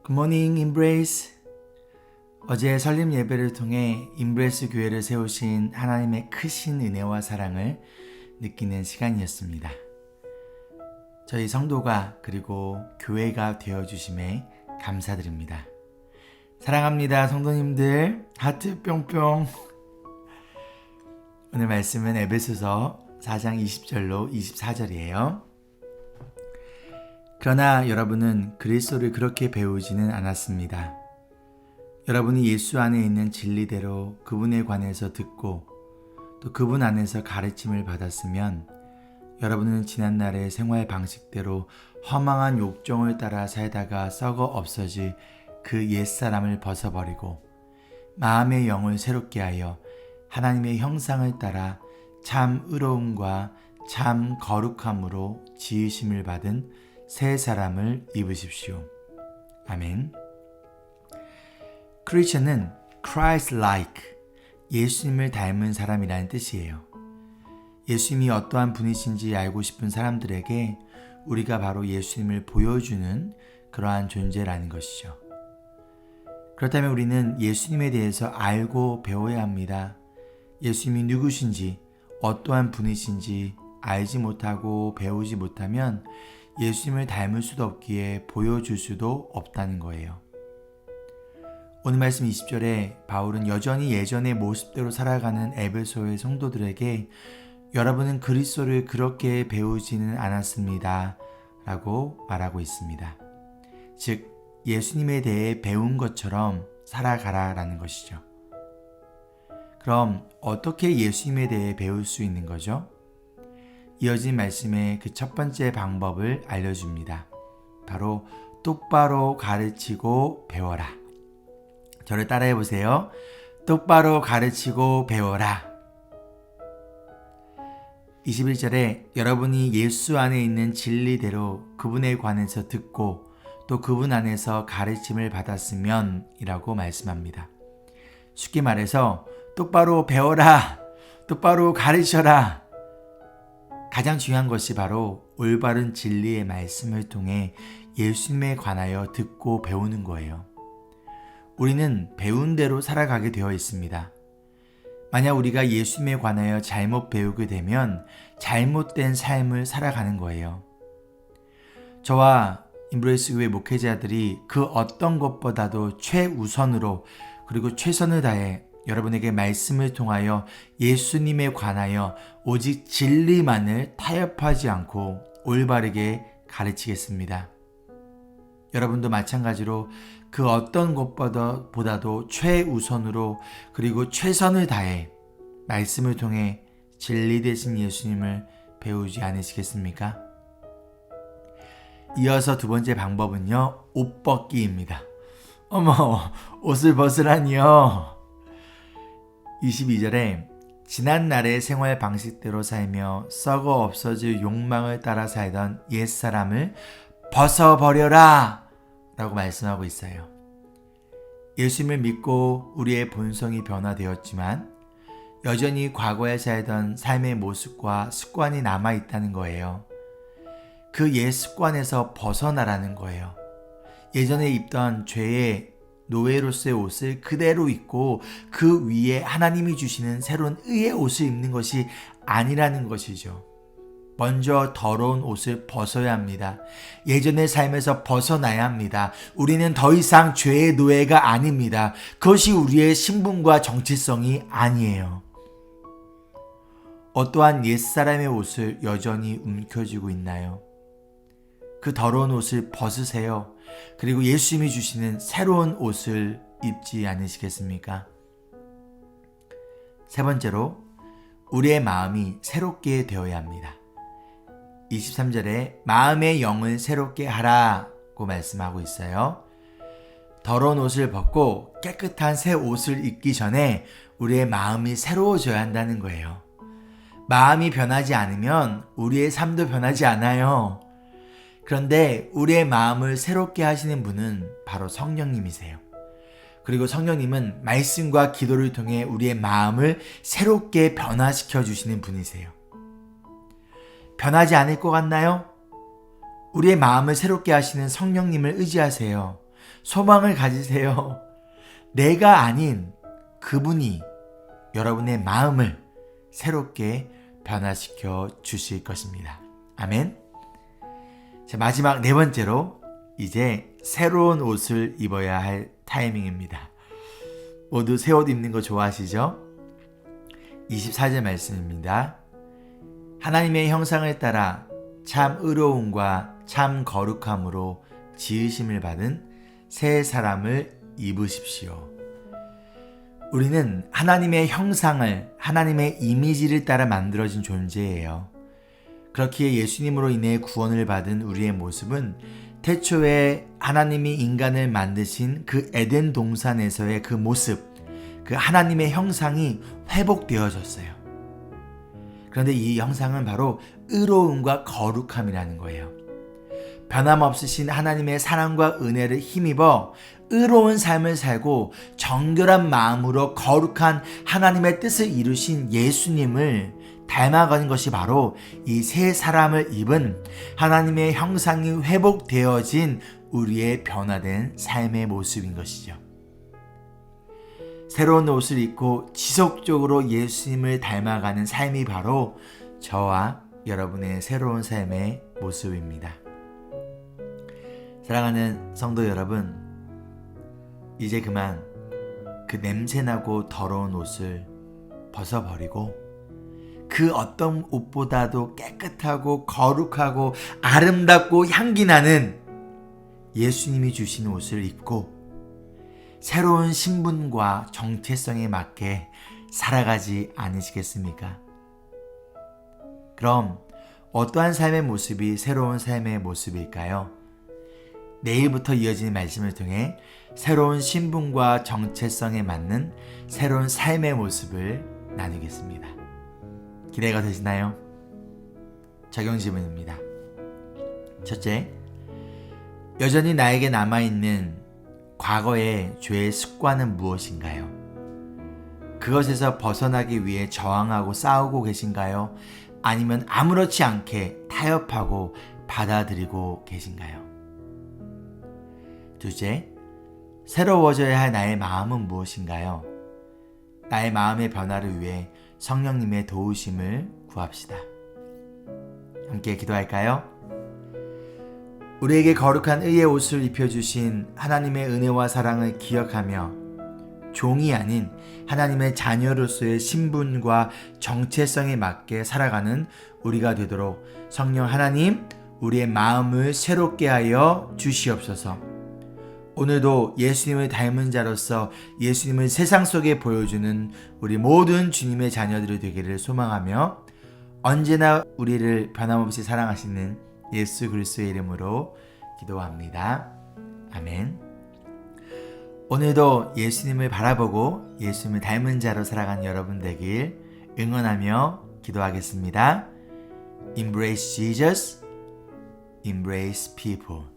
굿모닝 임브레이스. 어제 설립 예배를 통해 임브레이스 교회를 세우신 하나님의 크신 은혜와 사랑을 느끼는 시간이었습니다. 저희 성도가 그리고 교회가 되어주심에 감사드립니다. 사랑합니다 성도님들. 하트 뿅뿅. 오늘 말씀은 에베소서 4장 20절로 24절이에요. 그러나 여러분은 그리스도를 그렇게 배우지는 않았습니다. 여러분이 예수 안에 있는 진리대로 그분에 관해서 듣고 또 그분 안에서 가르침을 받았으면 여러분은 지난날의 생활 방식대로 허망한 욕정을 따라 살다가 썩어 없어질 그 옛사람을 벗어버리고 마음의 영을 새롭게 하여 하나님의 형상을 따라 참 의로움과 참 거룩함으로 지으심을 받은 새 사람을 입으십시오. 아멘. 크리스천은 Christ-like, 예수님을 닮은 사람이라는 뜻이에요. 예수님이 어떠한 분이신지 알고 싶은 사람들에게 우리가 바로 예수님을 보여주는 그러한 존재라는 것이죠. 그렇다면 우리는 예수님에 대해서 알고 배워야 합니다. 예수님이 누구신지, 어떠한 분이신지 알지 못하고 배우지 못하면 예수님을 닮을 수도 없기에 보여줄 수도 없다는 거예요. 오늘 말씀 20절에 바울은 여전히 예전의 모습대로 살아가는 에베소의 성도들에게 여러분은 그리스도를 그렇게 배우지는 않았습니다 라고 말하고 있습니다. 즉 예수님에 대해 배운 것처럼 살아가라 라는 것이죠. 그럼 어떻게 예수님에 대해 배울 수 있는 거죠? 이어진 말씀의 그 첫 번째 방법을 알려줍니다. 바로 똑바로 가르치고 배워라. 저를 따라해 보세요. 똑바로 가르치고 배워라. 21절에 여러분이 예수 안에 있는 진리대로 그분에 관해서 듣고 또 그분 안에서 가르침을 받았으면 이라고 말씀합니다. 쉽게 말해서 똑바로 배워라. 똑바로 가르쳐라. 가장 중요한 것이 바로 올바른 진리의 말씀을 통해 예수님에 관하여 듣고 배우는 거예요. 우리는 배운 대로 살아가게 되어 있습니다. 만약 우리가 예수님에 관하여 잘못 배우게 되면 잘못된 삶을 살아가는 거예요. 저와 임브레이스 교회 목회자들이 그 어떤 것보다도 최우선으로 그리고 최선을 다해 여러분에게 말씀을 통하여 예수님에 관하여 오직 진리만을 타협하지 않고 올바르게 가르치겠습니다. 여러분도 마찬가지로 그 어떤 것보다도 최우선으로 그리고 최선을 다해 말씀을 통해 진리 되신 예수님을 배우지 않으시겠습니까? 이어서 두 번째 방법은요, 옷 벗기입니다. 어머, 옷을 벗으라니요. 22절에 지난날의 생활 방식대로 살며 썩어 없어질 욕망을 따라 살던 옛사람을 벗어버려라 라고 말씀하고 있어요. 예수님을 믿고 우리의 본성이 변화되었지만 여전히 과거에 살던 삶의 모습과 습관이 남아있다는 거예요. 그 옛 습관에서 벗어나라는 거예요. 예전에 입던 죄의 노예로서의 옷을 그대로 입고 그 위에 하나님이 주시는 새로운 의의 옷을 입는 것이 아니라는 것이죠. 먼저 더러운 옷을 벗어야 합니다. 예전의 삶에서 벗어나야 합니다. 우리는 더 이상 죄의 노예가 아닙니다. 그것이 우리의 신분과 정체성이 아니에요. 어떠한 옛사람의 옷을 여전히 움켜쥐고 있나요? 그 더러운 옷을 벗으세요. 그리고 예수님이 주시는 새로운 옷을 입지 않으시겠습니까? 세 번째로 우리의 마음이 새롭게 되어야 합니다. 23절에 마음의 영을 새롭게 하라고 말씀하고 있어요. 더러운 옷을 벗고 깨끗한 새 옷을 입기 전에 우리의 마음이 새로워져야 한다는 거예요. 마음이 변하지 않으면 우리의 삶도 변하지 않아요. 그런데 우리의 마음을 새롭게 하시는 분은 바로 성령님이세요. 그리고 성령님은 말씀과 기도를 통해 우리의 마음을 새롭게 변화시켜 주시는 분이세요. 변하지 않을 것 같나요? 우리의 마음을 새롭게 하시는 성령님을 의지하세요. 소망을 가지세요. 내가 아닌 그분이 여러분의 마음을 새롭게 변화시켜 주실 것입니다. 아멘. 자, 마지막 네 번째로 이제 새로운 옷을 입어야 할 타이밍입니다. 모두 새 옷 입는 거 좋아하시죠? 24절 말씀입니다. 하나님의 형상을 따라 참 의로움과 참 거룩함으로 지으심을 받은 새 사람을 입으십시오. 우리는 하나님의 형상을, 하나님의 이미지를 따라 만들어진 존재예요. 그렇기에 예수님으로 인해 구원을 받은 우리의 모습은 태초에 하나님이 인간을 만드신 그 에덴 동산에서의 그 모습, 그 하나님의 형상이 회복되어졌어요. 그런데 이 형상은 바로 의로움과 거룩함이라는 거예요. 변함없으신 하나님의 사랑과 은혜를 힘입어 의로운 삶을 살고 정결한 마음으로 거룩한 하나님의 뜻을 이루신 예수님을 닮아가는 것이 바로 이 새 사람을 입은 하나님의 형상이 회복되어진 우리의 변화된 삶의 모습인 것이죠. 새로운 옷을 입고 지속적으로 예수님을 닮아가는 삶이 바로 저와 여러분의 새로운 삶의 모습입니다. 사랑하는 성도 여러분, 이제 그만 그 냄새나고 더러운 옷을 벗어버리고 그 어떤 옷보다도 깨끗하고 거룩하고 아름답고 향기 나는 예수님이 주신 옷을 입고 새로운 신분과 정체성에 맞게 살아가지 않으시겠습니까? 그럼 어떠한 삶의 모습이 새로운 삶의 모습일까요? 내일부터 이어지는 말씀을 통해 새로운 신분과 정체성에 맞는 새로운 삶의 모습을 나누겠습니다. 기대가 되시나요? 적용 질문입니다. 첫째, 여전히 나에게 남아있는 과거의 죄의 습관은 무엇인가요? 그것에서 벗어나기 위해 저항하고 싸우고 계신가요? 아니면 아무렇지 않게 타협하고 받아들이고 계신가요? 둘째, 새로워져야 할 나의 마음은 무엇인가요? 나의 마음의 변화를 위해 성령님의 도우심을 구합시다. 함께 기도할까요? 우리에게 거룩한 의의 옷을 입혀주신 하나님의 은혜와 사랑을 기억하며 종이 아닌 하나님의 자녀로서의 신분과 정체성에 맞게 살아가는 우리가 되도록 성령 하나님, 우리의 마음을 새롭게 하여 주시옵소서. 오늘도 예수님을 닮은 자로서 예수님을 세상 속에 보여주는 우리 모든 주님의 자녀들이 되기를 소망하며 언제나 우리를 변함없이 사랑하시는 예수 그리스도의 이름으로 기도합니다. 아멘. 오늘도 예수님을 바라보고 예수님을 닮은 자로 살아가는 여러분 되길 응원하며 기도하겠습니다. Embrace Jesus, embrace people.